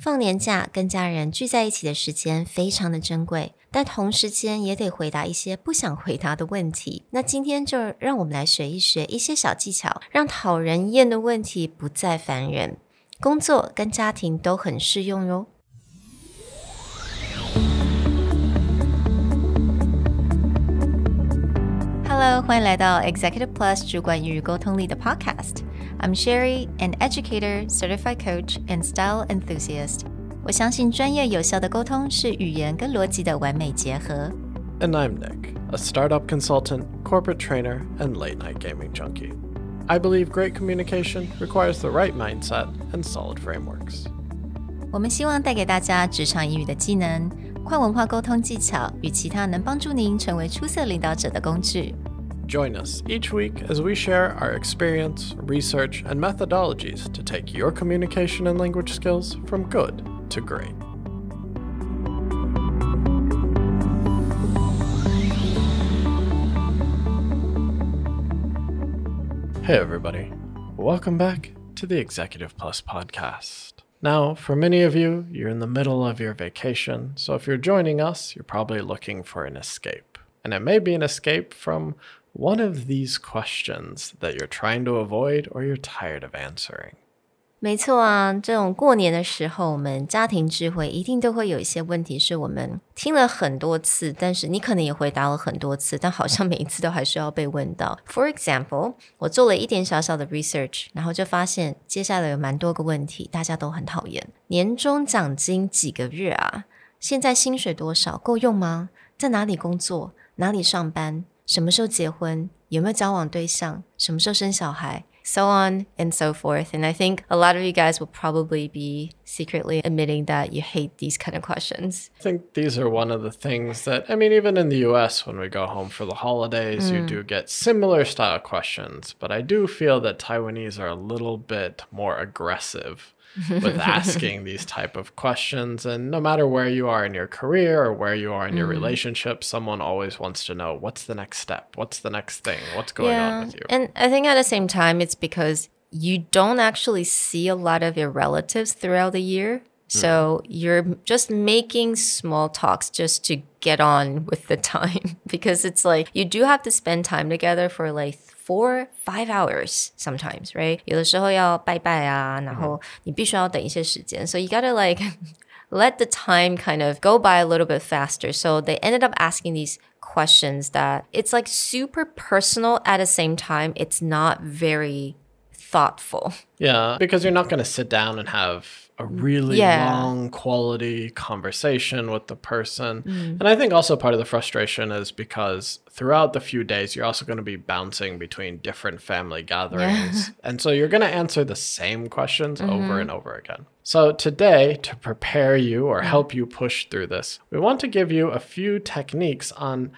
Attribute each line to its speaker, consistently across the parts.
Speaker 1: 放年假跟家人聚在一起的时间非常的珍贵，但同时间也得回答一些不想回答的问题。那今天就让我们来学一学一些小技巧，让讨人厌的问题不再烦人。工作跟家庭都很适用哟。Hello， 欢迎来到 Executive Plus 主管与沟通力的 Podcast。I'm Sherry, an educator, certified coach, and style enthusiast. 我相信专业有效的沟通是语言跟逻辑的完美结合。
Speaker 2: And I'm Nick, a startup consultant, corporate trainer, and late-night gaming junkie. I believe great communication requires the right mindset and solid frameworks.
Speaker 1: 我们希望带给大家职场英语的技能、跨文化沟通技巧与其他能帮助您成为出色领导者的工具。
Speaker 2: Join us each week as we share our experience, research, and methodologies to take your communication and language skills from good to great. Hey everybody, welcome back to the Executive Plus podcast. Now, for many of you, you're in the middle of your vacation, so if you're joining us, you're probably looking for an escape. And it may be an escape from one of these questions that you're trying to avoid or you're tired of answering.
Speaker 1: 没错啊，这种过年的时候，我们家庭聚会一定都会有一些问题是我们听了很多次，但是你可能也回答了很多次，但好像每一次都还是要被问到。For example， 我做了一点小小的 research， 然后就发现接下来有蛮多个问题，大家都很讨厌。年终奖金几个月啊？现在薪水多少？够用吗？在哪里工作？哪里上班？什么时候结婚？有没有交往对象？什么时候生小孩？So on and so forth. And I think a lot of you guys will probably be secretly admitting that you hate these kind of questions.
Speaker 2: I think these are one of the things that, even in the US, when we go home for the holidays, you do get similar style questions. But I do feel that Taiwanese are a little bit more aggressive with asking these type of questions. And no matter where you are in your career or where you are in your relationship, someone always wants to know, what's the next step? What's the next thing? What's going on with you?
Speaker 1: And I think at the same time, it's because you don't actually see a lot of your relatives throughout the year. So you're just making small talks just to get on with the time. Because it's like, you do have to spend time together for like 4-5 hours sometimes, right? 有的时候要拜拜啊，然后你必须要等一些时间。So you gotta like let the time kind of go by a little bit faster. So they ended up asking these questions that it's like super personal at the same time. It's not very thoughtful.
Speaker 2: Yeah, because you're not going to sit down and have a really long quality conversation with the person. And I think also part of the frustration is because throughout the few days, you're also going to be bouncing between different family gatherings. And so you're going to answer the same questions over and over again. So today, to prepare you or help you push through this, we want to give you a few techniques on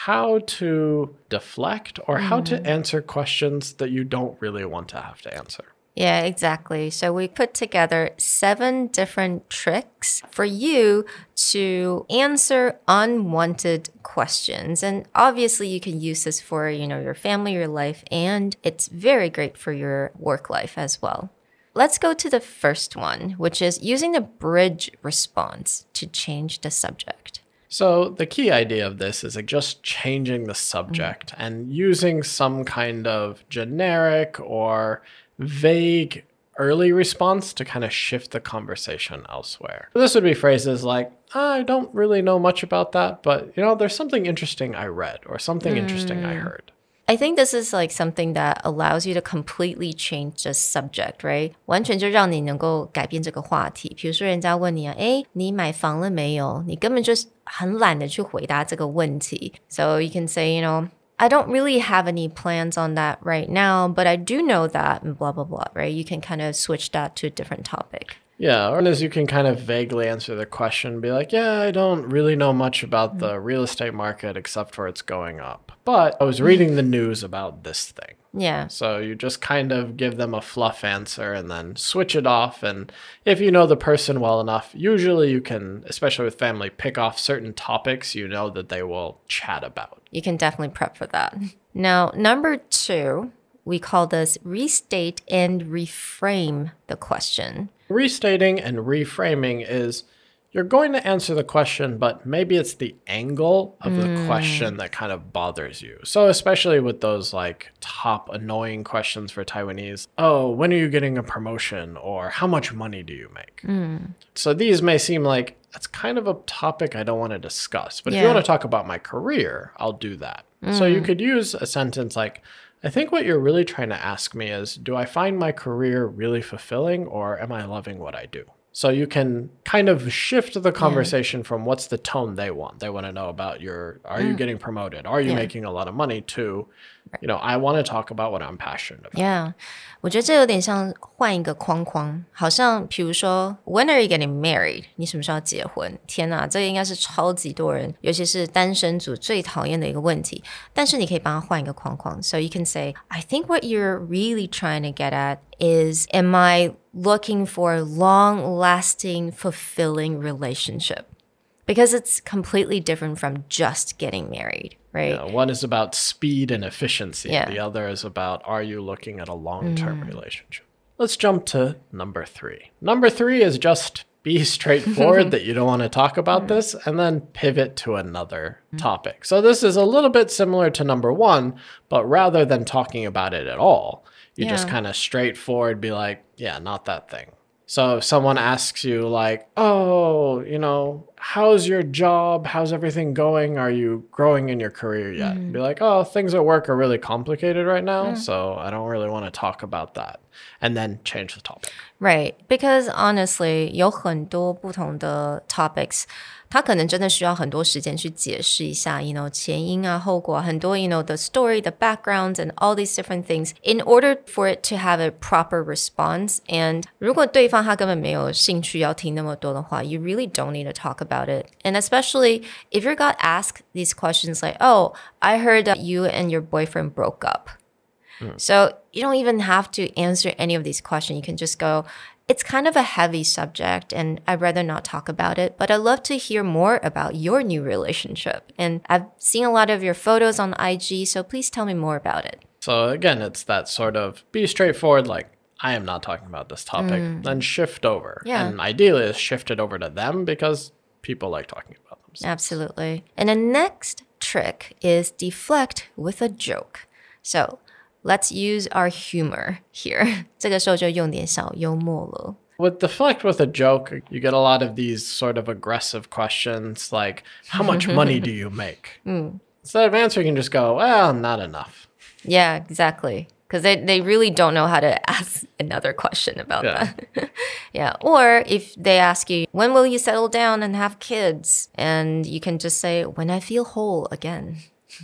Speaker 2: how to deflect or how to answer questions that you don't really want to have to answer.
Speaker 1: Yeah, exactly. So we put together 7 different tricks for you to answer unwanted questions. And obviously you can use this for, your family, your life, and it's very great for your work life as well. Let's go to the first one, which is using the bridge response to change the subject.
Speaker 2: So the key idea of this is like just changing the subject and using some kind of generic or vague early response to kind of shift the conversation elsewhere. This would be phrases like, I don't really know much about that, but there's something interesting I read or something interesting I heard.
Speaker 1: I think this is like something that allows you to completely change the subject, right? 完全就让你能够改变这个话题。比如说人家问你你买房了没有？你根本就是很懒得去回答这个问题。So you can say, I don't really have any plans on that right now, but I do know that and blah, blah, blah, right? You can kind of switch that to a different topic.
Speaker 2: Yeah, or as you can kind of vaguely answer the question, be like, yeah, I don't really know much about the real estate market except for it's going up. But I was reading the news about this thing.
Speaker 1: Yeah.
Speaker 2: So you just kind of give them a fluff answer and then switch it off. And if you know the person well enough, usually you can, especially with family, pick off certain topics you know that they will chat about.
Speaker 1: You can definitely prep for that. Now, number 2, we call this restate and reframe the question.
Speaker 2: Restating and reframing is you're going to answer the question, but maybe it's the angle of the question that kind of bothers you. So especially with those like top annoying questions for Taiwanese, oh, when are you getting a promotion? Or how much money do you make? So these may seem like that's kind of a topic I don't want to discuss. But if you want to talk about my career, I'll do that. So you could use a sentence like, I think what you're really trying to ask me is, do I find my career really fulfilling or am I loving what I do? So you can kind of shift the conversation from what's the tone they want. They want to know about are you getting promoted? Are you making a lot of money to, I want to talk about what I'm passionate about.
Speaker 1: Yeah. 我觉得这有点像换一个框框，好像比如说 When are you getting married? 你什么时候要结婚？天哪，这个应该是超级多人，尤其是单身族最讨厌的一个问题。但是你可以帮他换一个框框。So you can say, I think what you're really trying to get at is, am I looking for a long-lasting, fulfilling relationship? Because it's completely different from just getting married, right?
Speaker 2: Yeah, one is about speed and efficiency. The other is about, are you looking at a long-term relationship? Let's jump to number 3. Number 3 is just be straightforward that you don't want to talk about this and then pivot to another topic. So this is a little bit similar to number 1, but rather than talking about it at all, you just kind of straightforward be like, yeah, not that thing. So if someone asks you like, oh, how's your job? How's everything going? Are you growing in your career yet? Be like, oh, things at work are really complicated right now, so I don't really want to talk about that. And then change the topic.
Speaker 1: Right, because honestly, 有很多不同的 topics. 他可能真的需要很多时间去解释一下 前因啊后果很多 the story, the backgrounds and all these different things in order for it to have a proper response. And 如果对方他根本没有兴趣要听那么多的话 you really don't need to talk about it. And especially if you got asked these questions like, oh, I heard that you and your boyfriend broke up. So you don't even have to answer any of these questions. You can just go, it's kind of a heavy subject and I'd rather not talk about it, but I'd love to hear more about your new relationship. And I've seen a lot of your photos on IG, so please tell me more about it.
Speaker 2: So again, it's that sort of be straightforward, like, I am not talking about this topic, then shift over. And ideally, is shift it over to them because people like talking about themselves.
Speaker 1: Absolutely. And the next trick is deflect with a joke. So let's use our humor here. 这个时候就用点小幽默了。
Speaker 2: With deflect with a joke, you get a lot of these sort of aggressive questions like, how much money do you make? Instead of answering, you can just go, well, not enough.
Speaker 1: Yeah, exactly. Because they really don't know how to ask another question about that. Yeah. Or if they ask you, when will you settle down and have kids? And you can just say, when I feel whole again.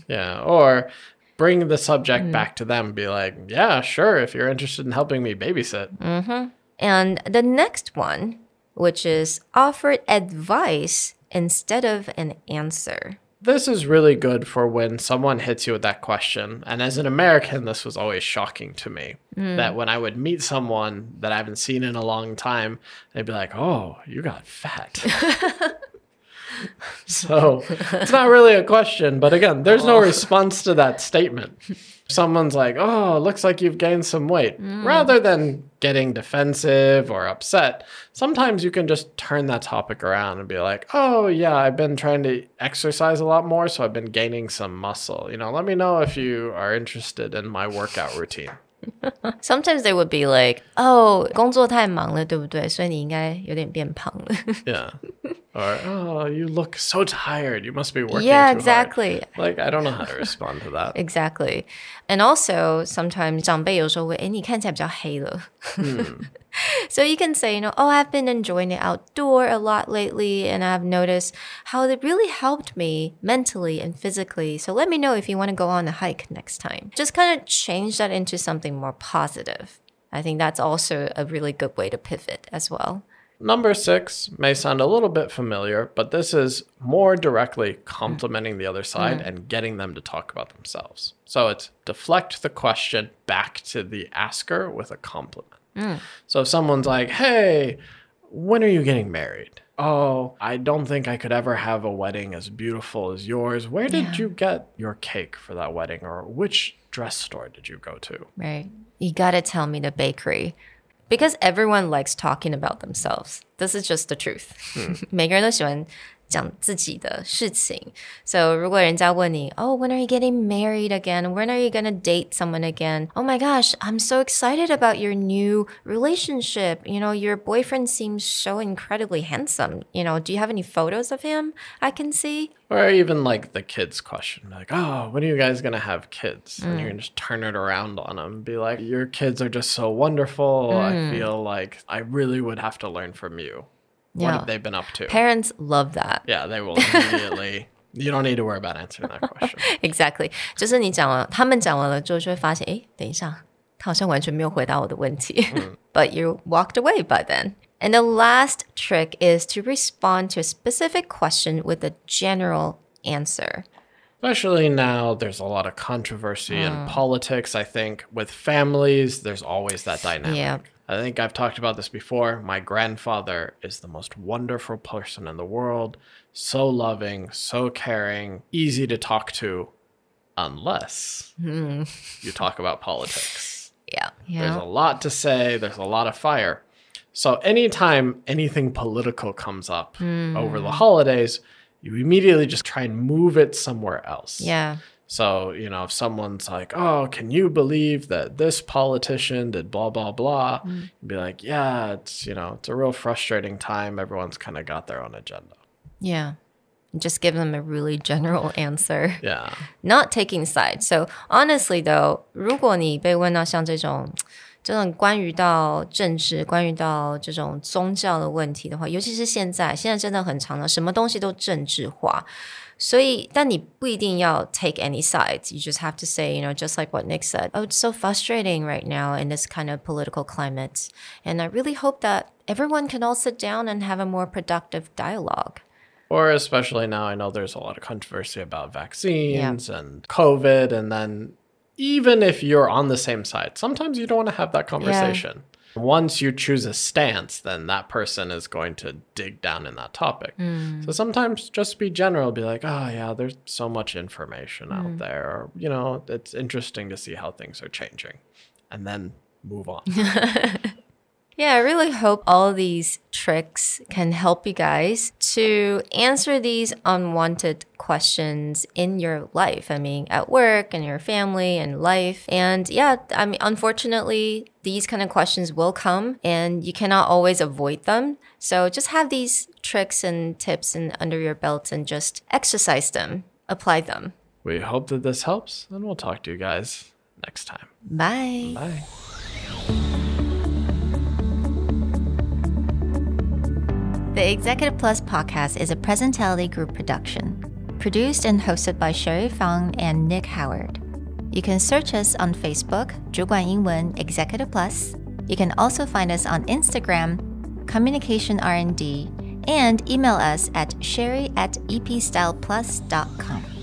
Speaker 2: Yeah. Or bring the subject back to them. Be like, yeah, sure, if you're interested in helping me babysit.
Speaker 1: And the next one, which is offer advice instead of an answer.
Speaker 2: This is really good for when someone hits you with that question. And as an American, this was always shocking to me. That when I would meet someone that I haven't seen in a long time, they'd be like, oh, you got fat. So it's not really a question, but again, there's no response to that statement. Someone's like, oh, looks like you've gained some weight. Rather than getting defensive or upset, sometimes you can just turn that topic around and be like, oh, yeah, I've been trying to exercise a lot more, so I've been gaining some muscle. Let me know if you are interested in my workout routine.
Speaker 1: Sometimes they would be like, oh, 工作太忙了，对不对？所以你应该有点变胖了。
Speaker 2: Yeah. Or, oh, you look so tired. You must be working
Speaker 1: Yeah,
Speaker 2: too
Speaker 1: exactly.
Speaker 2: hard. Like, I don't know how to respond to that.
Speaker 1: Exactly. And also, sometimes 长辈有时候会，你看起来比较黑了。So you can say, oh, I've been enjoying the outdoor a lot lately, and I've noticed how it really helped me mentally and physically. So let me know if you want to go on a hike next time. Just kind of change that into something more positive. I think that's also a really good way to pivot as well.
Speaker 2: Number 6 may sound a little bit familiar, but this is more directly complimenting the other side and getting them to talk about themselves. So it's deflect the question back to the asker with a compliment. So if someone's like, hey, when are you getting married? Oh, I don't think I could ever have a wedding as beautiful as yours. Where did you get your cake for that wedding? Or which dress store did you go to?
Speaker 1: Right. You got to tell me the bakery. Because everyone likes talking about themselves. This is just the truth. 每个人都喜欢讲自己的事情 So 如果人家问你 Oh, when are you getting married again? When are you gonna date someone again? Oh my gosh, I'm so excited about your new relationship. You know, your boyfriend seems so incredibly handsome. You know, do you have any photos of him I can see?
Speaker 2: Or even like the kids question, like, oh, when are you guys going to have kids? And you can just turn it around on them and be like, your kids are just so wonderful. I feel like I really would have to learn from you. What have they been up to?
Speaker 1: Parents love that.
Speaker 2: Yeah, they will immediately. You don't need to worry about answering that question.
Speaker 1: Exactly. 就是你讲完，他们讲完了之后就会发现，诶，等一下，他好像完全没有回答我的问题。But you walked away by then. And the last trick is to respond to a specific question with a general answer.
Speaker 2: Especially now, there's a lot of controversy in politics. I think with families, there's always that dynamic.
Speaker 1: Yeah.
Speaker 2: I think I've talked about this before. My grandfather is the most wonderful person in the world. So loving, so caring, easy to talk to, unless you talk about politics.
Speaker 1: Yeah.
Speaker 2: There's a lot to say. There's a lot of fire. So anytime anything political comes up over the holidays, you immediately just try and move it somewhere else.
Speaker 1: Yeah.
Speaker 2: So, you know, if someone's like, oh, can you believe that this politician did blah, blah, blah? You'd be like, yeah, it's, you know, it's a real frustrating time. Everyone's kind of got their own agenda.
Speaker 1: Yeah. Just give them a really general answer.
Speaker 2: Yeah.
Speaker 1: Not taking sides. So honestly though, 如果你被问到像这种关于到政治关于到这种宗教的问题的话尤其是现在真的很常的什么东西都政治化所以但你不一定要 take any sides you just have to say you know just like what Nick said oh it's so frustrating right now in this kind of political climate and I really hope that everyone can all sit down and have a more productive dialogue.
Speaker 2: Or especially now I know there's a lot of controversy about vaccines and COVID and then even if you're on the same side, sometimes you don't want to have that conversation. Yeah. Once you choose a stance, then that person is going to dig down in that topic. So sometimes just be general, be like, oh yeah, there's so much information out there. Or, you know, it's interesting to see how things are changing. And then move on.
Speaker 1: Yeah, I really hope all these tricks can help you guys to answer these unwanted questions in your life. I mean, at work and your family and life. And yeah, I mean, unfortunately, these kind of questions will come and you cannot always avoid them. So just have these tricks and tips under your belt and just exercise them, apply them.
Speaker 2: We hope that this helps and we'll talk to you guys next time.
Speaker 1: Bye.
Speaker 2: Bye.
Speaker 1: The Executive Plus podcast is a Presentality Group production, produced and hosted by Sherry Fang and Nick Howard. You can search us on Facebook, 主管英文 Executive Plus. You can also find us on Instagram, Communication R&D, and email us at sherry@epstyleplus.com.